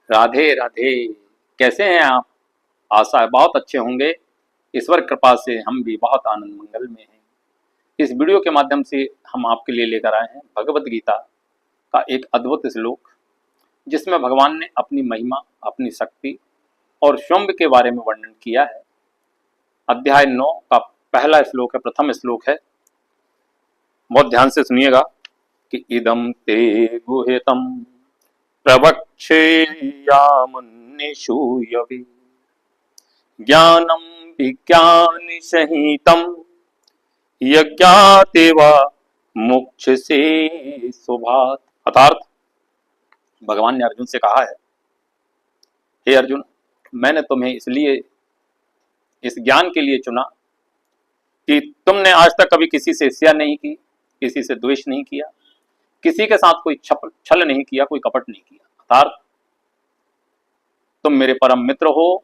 राधे राधे। कैसे हैं आप? आशा है बहुत अच्छे होंगे। ईश्वर कृपा से हम भी बहुत आनंद मंगल में हैं। इस वीडियो के माध्यम से हम आपके लिए लेकर आए हैं भगवत गीता का एक अद्भुत श्लोक, जिसमें भगवान ने अपनी महिमा, अपनी शक्ति और शुंभ के बारे में वर्णन किया है। अध्याय 9 का पहला श्लोक है, प्रथम श्लोक है। बहुत ध्यान से सुनिएगा कि इदम ते गुह्यतम प्रवक्ष्याम्यशूयवे ज्ञानम विज्ञान सहितम यज्ञातेव मोक्षसे सुभात। अर्थात भगवान ने अर्जुन से कहा है, हे अर्जुन, मैंने तुम्हें इसलिए इस ज्ञान के लिए चुना कि तुमने आज तक कभी किसी से ईर्ष्या नहीं की, किसी से द्वेष नहीं किया, किसी के साथ कोई छल नहीं किया, कोई कपट नहीं किया। अर्थात तुम मेरे परम मित्र हो।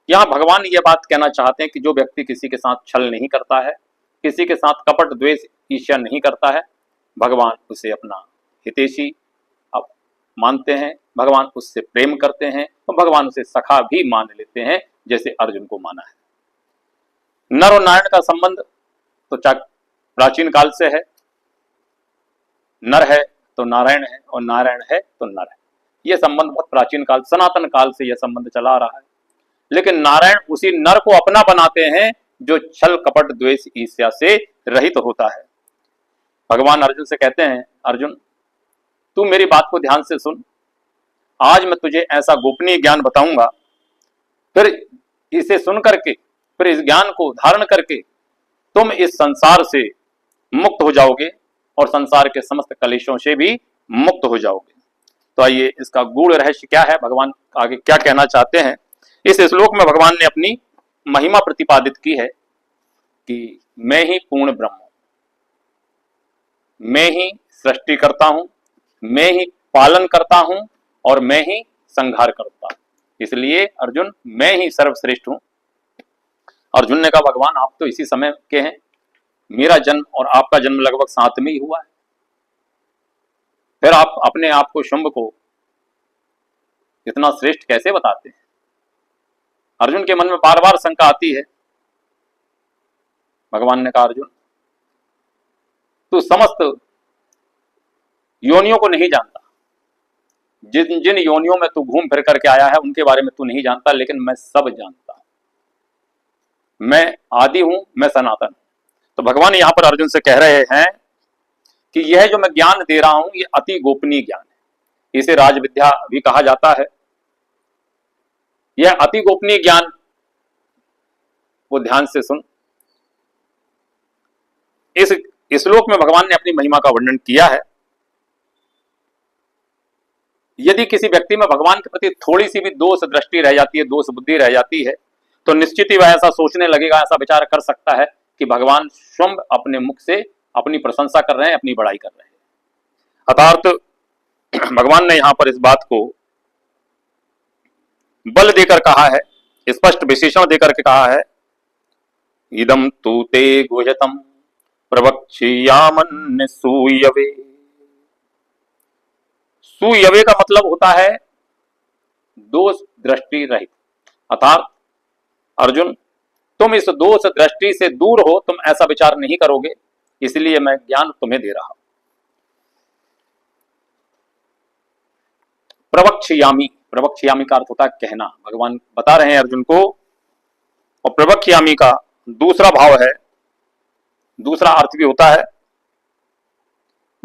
यहां भगवान ये बात कहना चाहते हैं कि जो व्यक्ति किसी के साथ छल नहीं करता है, किसी के साथ कपट द्वेष ईर्ष्या नहीं करता है, भगवान उसे अपना हितैषी अब मानते हैं, भगवान उससे प्रेम करते हैं और भगवान उसे सखा भी मान लेते हैं, जैसे अर्जुन को माना है। नर और नारायण का संबंध तो प्राचीन काल से है। नर है तो नारायण है और नारायण है तो नर है। यह संबंध बहुत प्राचीन काल, सनातन काल से यह संबंध चला आ रहा है। लेकिन नारायण उसी नर को अपना बनाते हैं जो छल कपट द्वेष ईर्ष्या से रहित होता है। भगवान अर्जुन से कहते हैं, अर्जुन तू मेरी बात को ध्यान से सुन। आज मैं तुझे ऐसा गोपनीय ज्ञान बताऊंगा, फिर इसे सुन करके, फिर इस ज्ञान को धारण करके तुम इस संसार से मुक्त हो जाओगे और संसार के समस्त कलेशों से भी मुक्त हो जाओगे। तो आइए, इसका गूढ़ रहस्य क्या है, भगवान आगे क्या कहना चाहते हैं। इस श्लोक में भगवान ने अपनी महिमा प्रतिपादित की है कि मैं ही पूर्ण ब्रह्म हूं, मैं ही सृष्टि करता हूं, मैं ही पालन करता हूं और मैं ही संहार करता हूं। इसलिए अर्जुन, मैं ही सर्वश्रेष्ठ हूं। अर्जुन ने कहा, भगवान आप तो इसी समय के हैं, मेरा जन्म और आपका जन्म लगभग साथ में ही हुआ है, फिर आप अपने आप को शुंभ को इतना श्रेष्ठ कैसे बताते हैं? अर्जुन के मन में बार बार शंका आती है। भगवान ने कहा, अर्जुन तू समस्त योनियों को नहीं जानता, जिन जिन योनियों में तू घूम फिर करके आया है उनके बारे में तू नहीं जानता, लेकिन मैं सब जानता हूं। मैं आदि हूं, मैं सनातन हूं। तो भगवान यहां पर अर्जुन से कह रहे हैं कि यह जो मैं ज्ञान दे रहा हूं, यह अति गोपनीय ज्ञान है। इसे राज विद्या भी कहा जाता है। यह अति गोपनीय ज्ञान को ध्यान से सुन। इस श्लोक में भगवान ने अपनी महिमा का वर्णन किया है। यदि किसी व्यक्ति में भगवान के प्रति थोड़ी सी भी दोष दृष्टि रह जाती है, दोष बुद्धि रह जाती है, तो निश्चित ही वह ऐसा सोचने लगेगा, ऐसा विचार कर सकता है कि भगवान शुंभ अपने मुख से अपनी प्रशंसा कर रहे हैं, अपनी बड़ाई कर रहे हैं। अर्थात भगवान ने यहां पर इस बात को बल देकर कहा है, स्पष्ट विशेषण देकर के कहा है, इदम तू ते गुह्यतम प्रवक्ष्याम्यशूयवे। सूयवे का मतलब होता है दोष दृष्टि रहित। अर्थात अर्जुन, तुम इस दोष दृष्टि से दूर हो, तुम ऐसा विचार नहीं करोगे, इसलिए मैं ज्ञान तुम्हें दे रहा हूं। प्रवक्ष्यामि, प्रवक्ष्यामि का अर्थ होता है कहना। भगवान बता रहे हैं अर्जुन को। और प्रवक्ष्यामि का दूसरा भाव है, दूसरा अर्थ भी होता है।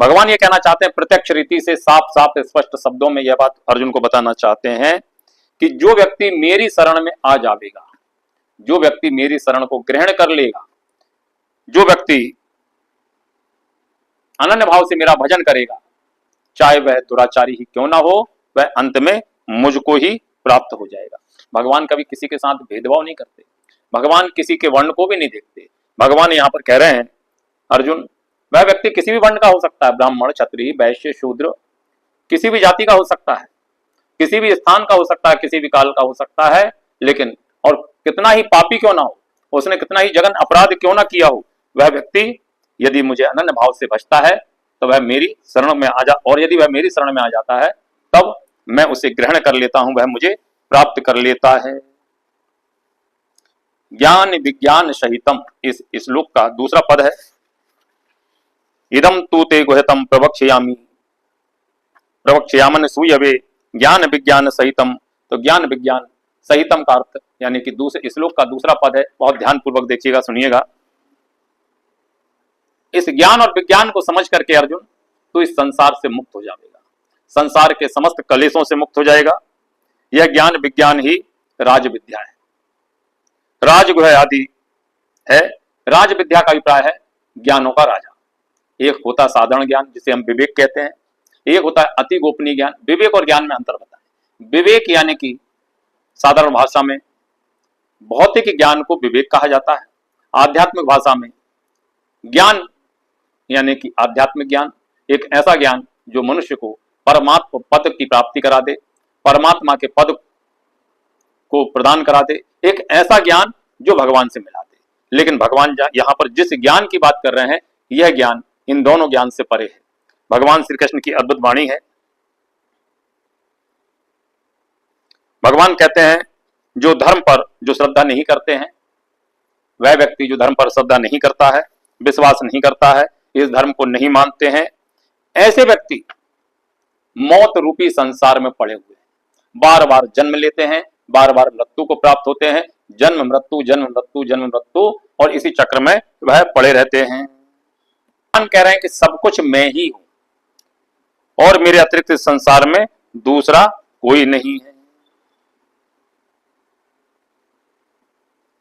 भगवान ये कहना चाहते हैं, प्रत्यक्ष रीति से साफ साफ स्पष्ट शब्दों में यह बात अर्जुन को बताना चाहते हैं कि जो व्यक्ति मेरी शरण में आ जाएगा, जो व्यक्ति मेरी शरण को ग्रहण कर लेगा, जो व्यक्ति अनन्य भाव से मेरा भजन करेगा, चाहे वह दुराचारी ही क्यों ना हो, वह अंत में मुझको ही प्राप्त हो जाएगा। भगवान कभी किसी के साथ भेदभाव नहीं करते, भगवान किसी के वर्ण को भी नहीं देखते। भगवान यहां पर कह रहे हैं, अर्जुन वह व्यक्ति किसी भी वर्ण का हो सकता है, ब्राह्मण, क्षत्रिय, वैश्य, शूद्र, किसी भी जाति का हो सकता है, किसी भी स्थान का हो सकता है, किसी भी काल का हो सकता है, लेकिन और कितना ही पापी क्यों ना हो, उसने कितना ही जघन अपराध क्यों ना किया हो, वह व्यक्ति यदि मुझे अनन्य भाव से भजता है तो वह मेरी शरण में आ जा, और यदि वह मेरी शरण में आ जाता है तब मैं उसे ग्रहण कर लेता हूं, वह मुझे प्राप्त कर लेता है। ज्ञान विज्ञान सहितम, इस श्लोक का दूसरा पद है, इदम तू ते गुह्यतम प्रवक्ष्यामि, प्रवक्ष्यामन सूयवे ज्ञान विज्ञान सहितम। तो ज्ञान विज्ञान सहितम का अर्थ यानी कि दूसरे श्लोक का दूसरा पद है, बहुत ध्यानपूर्वक देखिएगा, सुनिएगा। इस ज्ञान और विज्ञान को समझ करके अर्जुन तो इस संसार से मुक्त हो जाएगा, संसार के समस्त कलेशों से मुक्त हो जाएगा। यह ज्ञान विज्ञान ही राज विद्या है, राजगुह आदि है। राज विद्या का अभिप्राय है ज्ञानों का राजा। एक होता साधारण ज्ञान जिसे हम विवेक कहते हैं, एक होता है अति गोपनीय ज्ञान। विवेक और ज्ञान में अंतर बताएं। विवेक यानी कि साधारण भाषा में भौतिक ज्ञान को विवेक कहा जाता है, आध्यात्मिक भाषा में ज्ञान यानी कि आध्यात्मिक ज्ञान एक ऐसा ज्ञान जो मनुष्य को परमात्मा पद की प्राप्ति करा दे, परमात्मा के पद को प्रदान करा दे, एक ऐसा ज्ञान जो भगवान से मिला दे। लेकिन भगवान यहां पर जिस ज्ञान की बात कर रहे हैं, यह ज्ञान इन दोनों ज्ञान से परे है। भगवान श्री कृष्ण की अद्भुत वाणी है। भगवान कहते हैं जो धर्म पर जो श्रद्धा नहीं करते हैं, वह व्यक्ति जो धर्म पर श्रद्धा नहीं करता है, विश्वास नहीं करता है, इस धर्म को नहीं मानते हैं, ऐसे व्यक्ति मौत रूपी संसार में पड़े हुए हैं, बार बार जन्म लेते हैं, बार बार मृत्यु को प्राप्त होते हैं, जन्म मृत्यु जन्म मृत्यु जन्म मृत्यु, और इसी चक्र में वह पड़े रहते हैं। हम कह रहे हैं कि सब कुछ मैं ही हूं और मेरे अतिरिक्त संसार में दूसरा कोई नहीं है।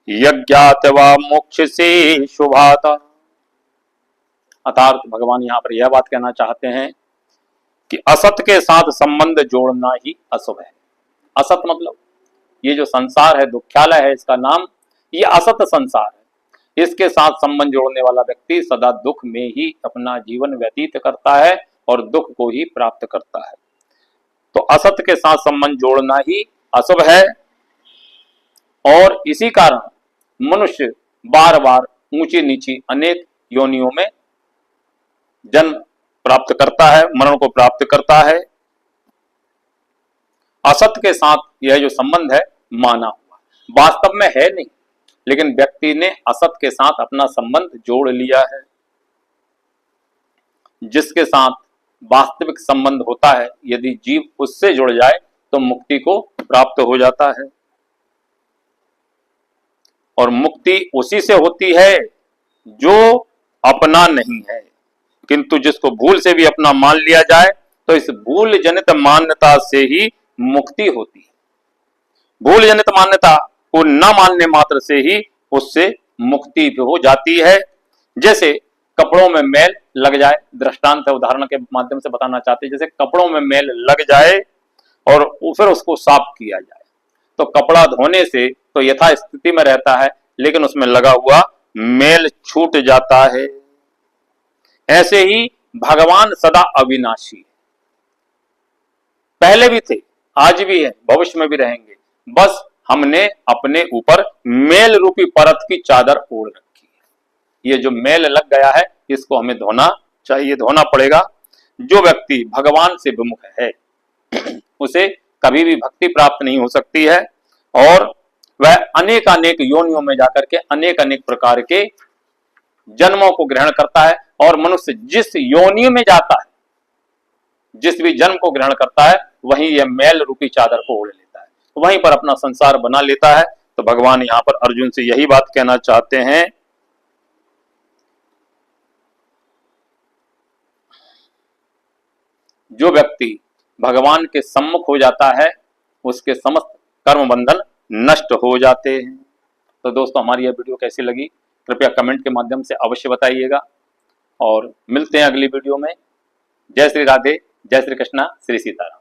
यज्ञात्वा मोक्ष से शुभाता, अर्थात भगवान यहां पर यह बात कहना चाहते हैं कि असत के साथ संबंध जोड़ना ही अशुभ है। असत मतलब ये जो संसार है, दुख्यालय है इसका नाम, ये असत संसार है। इसके साथ संबंध जोड़ने वाला व्यक्ति सदा दुख में ही अपना जीवन व्यतीत करता है और दुख को ही प्राप्त करता है। तो असत के साथ संबंध जोड़ना ही अशुभ है और इसी कारण मनुष्य बार बार ऊंची नीची अनेक योनियों में जन्म प्राप्त करता है, मरण को प्राप्त करता है। असत के साथ यह जो संबंध है माना हुआ, वास्तव में है नहीं, लेकिन व्यक्ति ने असत के साथ अपना संबंध जोड़ लिया है। जिसके साथ वास्तविक संबंध होता है, यदि जीव उससे जुड़ जाए तो मुक्ति को प्राप्त हो जाता है। और मुक्ति उसी से होती है जो अपना नहीं है, किंतु जिसको भूल से भी अपना मान लिया जाए तो इस भूल जनित मान्यता से ही मुक्ति होती है। भूल जनित मान्यता को न मानने मात्र से ही उससे मुक्ति हो जाती है। जैसे कपड़ों में मैल लग जाए, दृष्टांत उदाहरण के माध्यम से बताना चाहते हैं, जैसे कपड़ों में मैल लग जाए और फिर उसको साफ किया जाए तो कपड़ा धोने से तो यथास्थिति में रहता है, लेकिन उसमें लगा हुआ मैल छूट जाता है। ऐसे ही भगवान सदा अविनाशी है, पहले भी थे, आज भी है, भविष्य में भी रहेंगे। बस हमने अपने ऊपर मैल रूपी परत की चादर ओढ़ रखी है। ये जो मैल लग गया है इसको हमें धोना चाहिए, धोना पड़ेगा। जो व्यक्ति भगवान से विमुख है उसे कभी भी भक्ति प्राप्त नहीं हो सकती है और वह अनेक अनेक योनियों में जाकर के अनेक अनेक प्रकार के जन्मों को ग्रहण करता है। और मनुष्य जिस योनि में जाता है, जिस भी जन्म को ग्रहण करता है, वहीं यह मैल रूपी चादर को ओढ़ लेता है, वहीं पर अपना संसार बना लेता है। तो भगवान यहां पर अर्जुन से यही बात कहना चाहते हैं, जो व्यक्ति भगवान के सम्मुख हो जाता है उसके समस्त कर्म बंधन नष्ट हो जाते हैं। तो दोस्तों, हमारी यह वीडियो कैसी लगी कृपया कमेंट के माध्यम से अवश्य बताइएगा और मिलते हैं अगली वीडियो में। जय श्री राधे, जय श्री कृष्णा, श्री सीताराम।